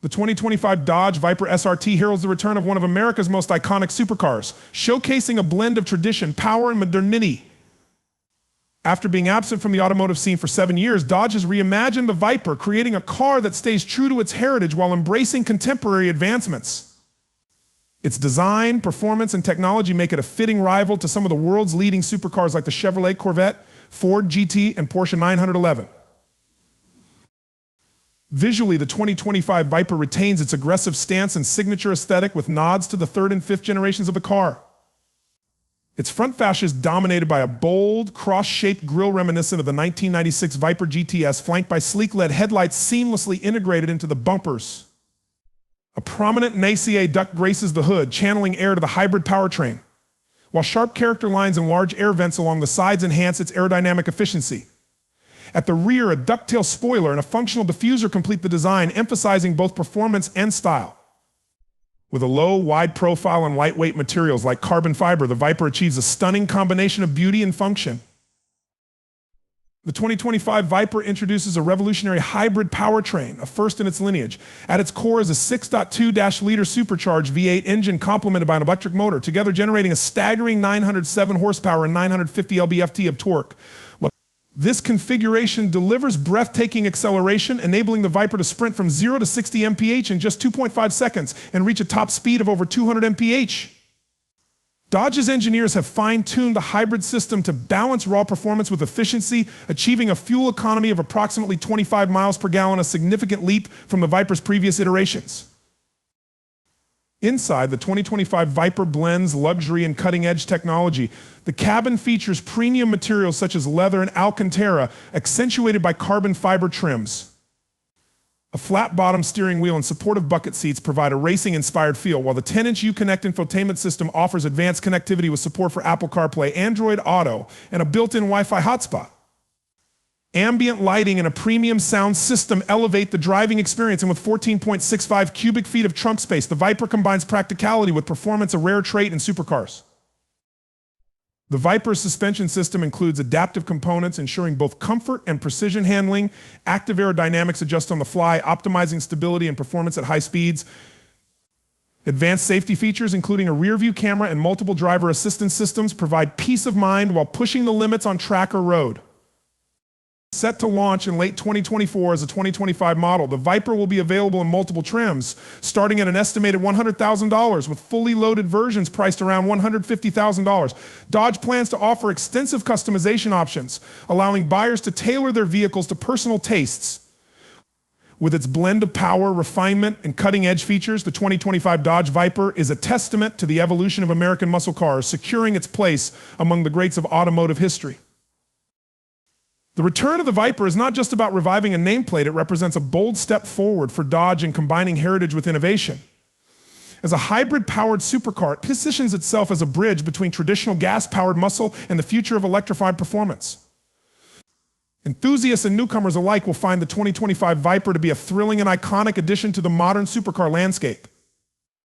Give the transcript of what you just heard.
The 2025 Dodge Viper SRT heralds the return of one of America's most iconic supercars, showcasing a blend of tradition, power, and modernity. After being absent from the automotive scene for 7 years, Dodge has reimagined the Viper, creating a car that stays true to its heritage while embracing contemporary advancements. Its design, performance, and technology make it a fitting rival to some of the world's leading supercars like the Chevrolet Corvette, Ford GT, and Porsche 911. Visually, the 2025 Viper retains its aggressive stance and signature aesthetic with nods to the third and fifth generations of the car. Its front fascia is dominated by a bold, cross-shaped grille reminiscent of the 1996 Viper GTS, flanked by sleek LED headlights seamlessly integrated into the bumpers. A prominent Nacelle duct graces the hood, channeling air to the hybrid powertrain, while sharp character lines and large air vents along the sides enhance its aerodynamic efficiency. At the rear, a ducktail spoiler and a functional diffuser complete the design, emphasizing both performance and style. With a low, wide profile and lightweight materials like carbon fiber, the Viper achieves a stunning combination of beauty and function. The 2025 Viper introduces a revolutionary hybrid powertrain, a first in its lineage. At its core is a 6.2-liter supercharged V8 engine complemented by an electric motor, together generating a staggering 907 horsepower and 950 lb-ft of torque. This configuration delivers breathtaking acceleration, enabling the Viper to sprint from 0 to 60 mph in just 2.5 seconds and reach a top speed of over 200 mph. Dodge's engineers have fine-tuned the hybrid system to balance raw performance with efficiency, achieving a fuel economy of approximately 25 miles per gallon, a significant leap from the Viper's previous iterations. Inside, the 2025 Viper blends luxury and cutting-edge technology. The cabin features premium materials such as leather and Alcantara, accentuated by carbon fiber trims. A flat-bottom steering wheel and supportive bucket seats provide a racing-inspired feel, while the 10-inch Uconnect infotainment system offers advanced connectivity with support for Apple CarPlay, Android Auto, and a built-in Wi-Fi hotspot. Ambient lighting and a premium sound system elevate the driving experience, and with 14.65 cubic feet of trunk space, the Viper combines practicality with performance, a rare trait in supercars. The Viper's suspension system includes adaptive components ensuring both comfort and precision handling. Active aerodynamics adjust on the fly, optimizing stability and performance at high speeds. Advanced safety features, including a rear-view camera and multiple driver assistance systems, provide peace of mind while pushing the limits on track or road. Set to launch in late 2024 as a 2025 model, the Viper will be available in multiple trims, starting at an estimated $100,000, with fully loaded versions priced around $150,000. Dodge plans to offer extensive customization options, allowing buyers to tailor their vehicles to personal tastes. With its blend of power, refinement, and cutting-edge features, the 2025 Dodge Viper is a testament to the evolution of American muscle cars, securing its place among the greats of automotive history. The return of the Viper is not just about reviving a nameplate, it represents a bold step forward for Dodge in combining heritage with innovation. As a hybrid-powered supercar, it positions itself as a bridge between traditional gas-powered muscle and the future of electrified performance. Enthusiasts and newcomers alike will find the 2025 Viper to be a thrilling and iconic addition to the modern supercar landscape.